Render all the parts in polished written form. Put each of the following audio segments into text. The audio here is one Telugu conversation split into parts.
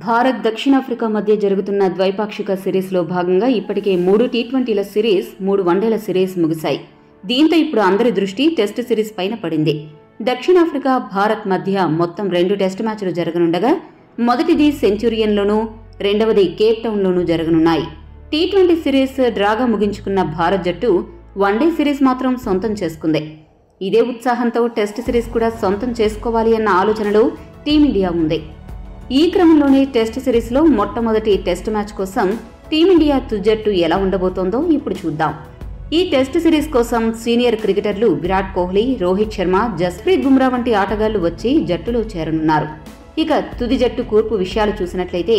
భారత్ దక్షిణాఫ్రికా మధ్య జరుగుతున్న ద్వైపాక్షిక సిరీస్లో భాగంగా ఇప్పటికే 3 టీ20ల సిరీస్ 3 వన్డేల సిరీస్ ముగిశాయి. దీంతో ఇప్పుడు అందరి దృష్టి టెస్ట్ సిరీస్ పైన పడింది. దక్షిణాఫ్రికా భారత్ మధ్య మొత్తం 2 టెస్ట్ మ్యాచ్లు జరగనుండగా మొదటిది సెంచురియన్లోనూ రెండవది కేప్ టౌన్లోనూ జరగనున్నాయి. టీ20 సిరీస్ డ్రాగా ముగించుకున్న భారత్ జట్టు వన్డే సిరీస్ మాత్రం సొంతం చేసుకుంది. ఇదే ఉత్సాహంతో టెస్ట్ సిరీస్ కూడా సొంతం చేసుకోవాలి అన్న ఆలోచనలో టీమిండియా ఉంది. ఈ క్రమంలోనే టెస్ట్ సిరీస్లో మొట్టమొదటి టెస్ట్ మ్యాచ్ కోసం టీమిండియా తుజ్జట్టు ఎలా ఉండబోతోందో ఇప్పుడు చూద్దాం. ఈ టెస్ట్ సిరీస్ కోసం సీనియర్ క్రికెటర్లు విరాట్ కోహ్లీ, రోహిత్ శర్మ, జస్ప్రీత్ బుమ్రా వంటి ఆటగాళ్లు వచ్చి జట్టులో చేరనున్నారు. ఇక తుది జట్టు కూర్పు విషయాలు చూసినట్లయితే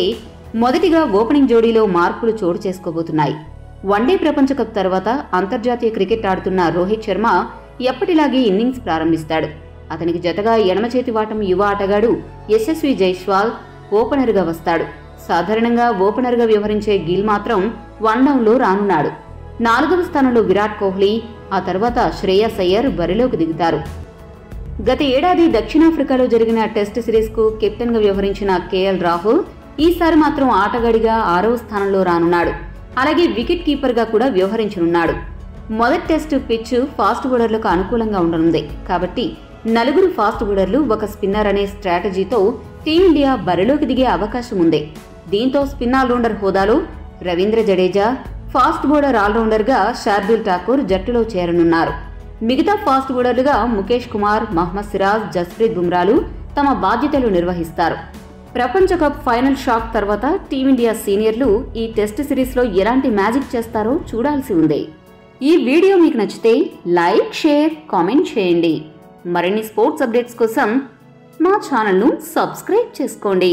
మొదటిగా ఓపెనింగ్ జోడీలో మార్పులు చోటు చేసుకోబోతున్నాయి. వన్డే ప్రపంచ కప్ తర్వాత అంతర్జాతీయ క్రికెట్ ఆడుతున్న రోహిత్ శర్మ ఎప్పటిలాగే ఇన్నింగ్స్ ప్రారంభిస్తాడు. అతనికి జతగా ఎడమ చేతి వాటం యువ ఆటగాడు యశస్వి జైస్వాల్ ఓపెనర్గా వస్తాడు. సాధారణంగా ఓపెనర్గా వ్యవహరించే గిల్ మాత్రం వన్డౌన్లో రానున్నాడు. 4వ స్థానంలో విరాట్ కోహ్లీ, ఆ తర్వాత శ్రేయస్ అయ్యర్ బరిలోకి దిగుతారు. గత ఏడాది దక్షిణాఫ్రికాలో జరిగిన టెస్ట్ సిరీస్కు కెప్టెన్గా వ్యవహరించిన కేఎల్ రాహుల్ ఈసారి మాత్రం ఆటగాడిగా 6వ స్థానంలో రానున్నాడు. అలాగే వికెట్ కీపర్గా కూడా వ్యవహరించనున్నాడు. మొదటి టెస్టు పిచ్ ఫాస్ట్ బౌలర్లకు అనుకూలంగా ఉండనుంది కాబట్టి 4 ఫాస్ట్ బౌలర్లు ఒక స్పిన్నర్ అనే స్ట్రాటజీతో టీమిండియా బరిలోకి దిగే అవకాశం ఉంది. దీంతో స్పిన్ ఆల్రౌండర్ హోదాలో రవీంద్ర జడేజా, ఫాస్ట్ బౌలర్ ఆల్రౌండర్గా శార్దుల్ ఠాకూర్ జట్టులో చేరనున్నారు. మిగతా ఫాస్ట్ బౌలర్లుగా ముఖేష్ కుమార్, మహ్మద్ సిరాజ్, జస్ప్రీత్ బుమ్రాలు తమ బాధ్యతలు నిర్వహిస్తారు. ప్రపంచ కప్ ఫైనల్ షాక్ తర్వాత టీమిండియా సీనియర్లు ఈ టెస్ట్ సిరీస్లో ఎలాంటి మ్యాజిక్ చేస్తారో చూడాల్సి ఉంది. ఈ వీడియో మీకు నచ్చితే లైక్, షేర్, కామెంట్ చేయండి. మరిన్ని స్పోర్ట్స్ అప్డేట్స్ కోసం మా ఛానల్ను సబ్స్క్రైబ్ చేసుకోండి.